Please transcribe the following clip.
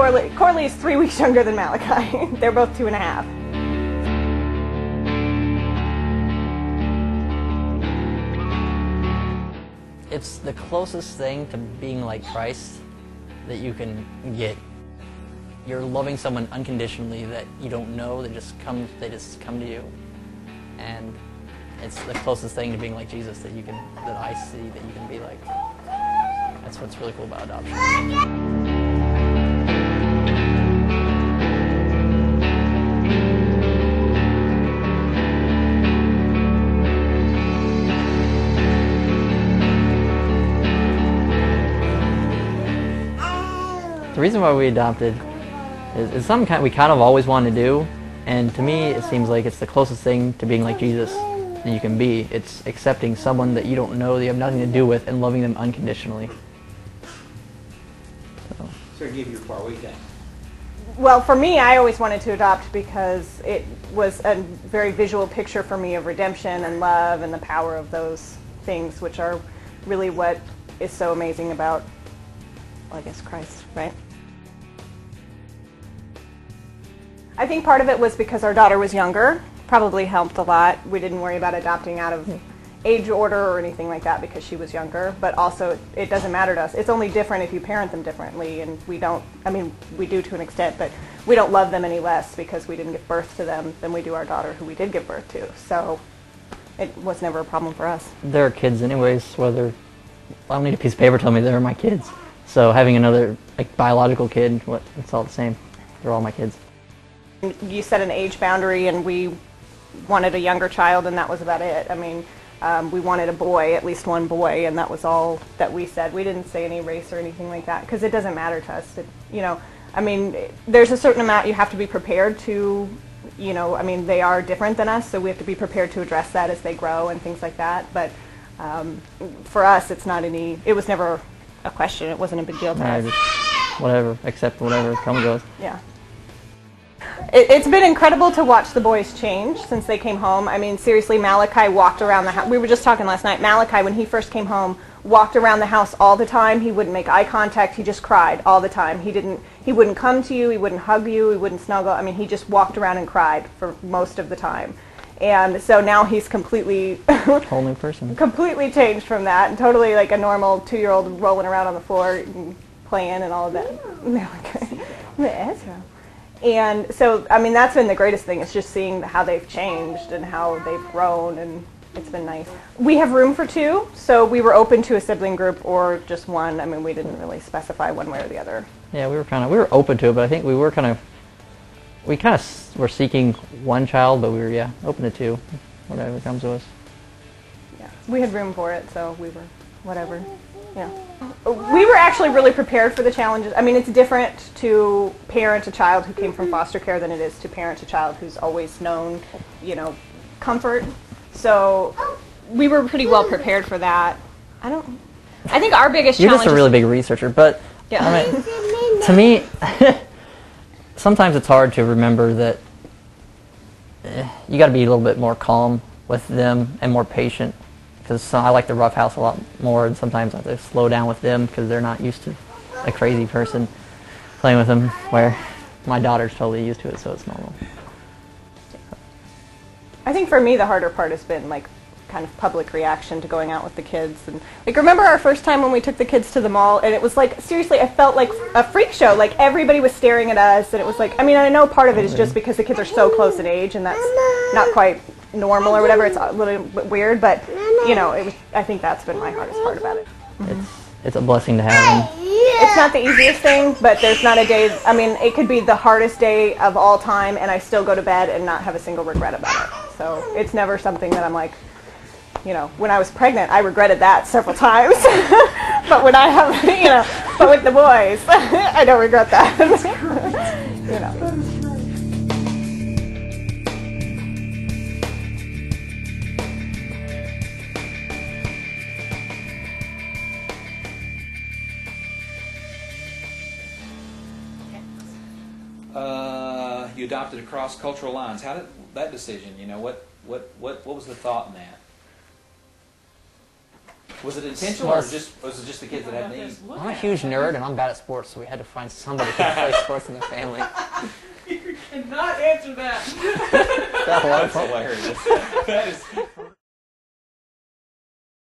Corley is 3 weeks younger than Malachi. They're both 2.5. It's the closest thing to being like Christ that you can get. You're loving someone unconditionally that you don't know, they just come to you. And it's the closest thing to being like Jesus that I see that you can be like. That's what's really cool about adoption. The reason why we adopted is something we kind of always wanted to do, and to me it seems like it's the closest thing to being like Jesus that you can be. It's accepting someone that you don't know, that you have nothing to do with, and loving them unconditionally. So give you a far weekend. Well, for me, I always wanted to adopt because it was a very visual picture for me of redemption and love and the power of those things, which are really what is so amazing about, well, I guess, Christ, right? I think part of it was because our daughter was younger, probably helped a lot. We didn't worry about adopting out of age order or anything like that because she was younger, but also it doesn't matter to us. It's only different if you parent them differently, and we don't, I mean, we do to an extent, but we don't love them any less because we didn't give birth to them than we do our daughter who we did give birth to. So it was never a problem for us. They're kids anyways, whether, I don't need a piece of paper telling me they're my kids. So having another biological kid, it's all the same. They're all my kids. You set an age boundary, and we wanted a younger child, and that was about it. I mean, we wanted a boy, at least one boy, and that was all that we said. We didn't say any race or anything like that because it doesn't matter to us. I mean, there's a certain amount you have to be prepared to, I mean, they are different than us, so we have to be prepared to address that as they grow and things like that. But for us, it was never a question. It wasn't a big deal to us. Just whatever, accept whatever comes goes. Yeah. It's been incredible to watch the boys change since they came home. I mean, seriously, Malachi walked around the house. We were just talking last night. Malachi, when he first came home, walked around the house all the time. He wouldn't make eye contact. He just cried all the time. He wouldn't come to you. He wouldn't hug you. He wouldn't snuggle. I mean, he just walked around and cried for most of the time. And so now he's completely whole new person. Completely changed from that, and totally like a normal 2-year-old rolling around on the floor and playing and all of that. Malachi. Ezra. And so, I mean, that's been the greatest thing. It's just seeing how they've changed and how they've grown, and it's been nice. We have room for 2, so we were open to a sibling group or just one. I mean, we didn't really specify one way or the other. Yeah, we were open to it, but I think we were seeking one child, but we were, open to 2, whatever comes to us. Yeah, we had room for it, so we were, whatever. Yeah. We were actually really prepared for the challenges. I mean, it's different to parent a child who came from foster care than it is to parent a child who's always known, comfort. So we were pretty well prepared for that. I think our biggest challenge. You're just a really big researcher, but yeah. I mean, to me, sometimes it's hard to remember that you got to be a little bit more calm with them and more patient. Because I like the roughhouse a lot more, and sometimes I have to slow down with them because they're not used to a crazy person playing with them, where my daughter's totally used to it, so it's normal. I think for me the harder part has been kind of public reaction to going out with the kids. And remember our first time when we took the kids to the mall, and it was seriously, I felt like a freak show. Everybody was staring at us, and it was I mean, I know part of it is just because the kids are so close in age, and that's not quite normal or whatever. It's a little bit weird, but I think that's been my hardest part about it. It's a blessing to have them. It's not the easiest thing, but there's not a day. I mean, it could be the hardest day of all time, and I still go to bed and not have a single regret about it. So it's never something that I'm when I was pregnant, I regretted that several times. But when I have, but with the boys, I don't regret that. You adopted across cultural lines. How did that decision? What was the thought in that? Was it intentional, or was it just the kids that had needs? I'm a huge nerd and I'm bad at sports, so we had to find somebody who can play sports in the family. You cannot answer that. That was Hilarious. That is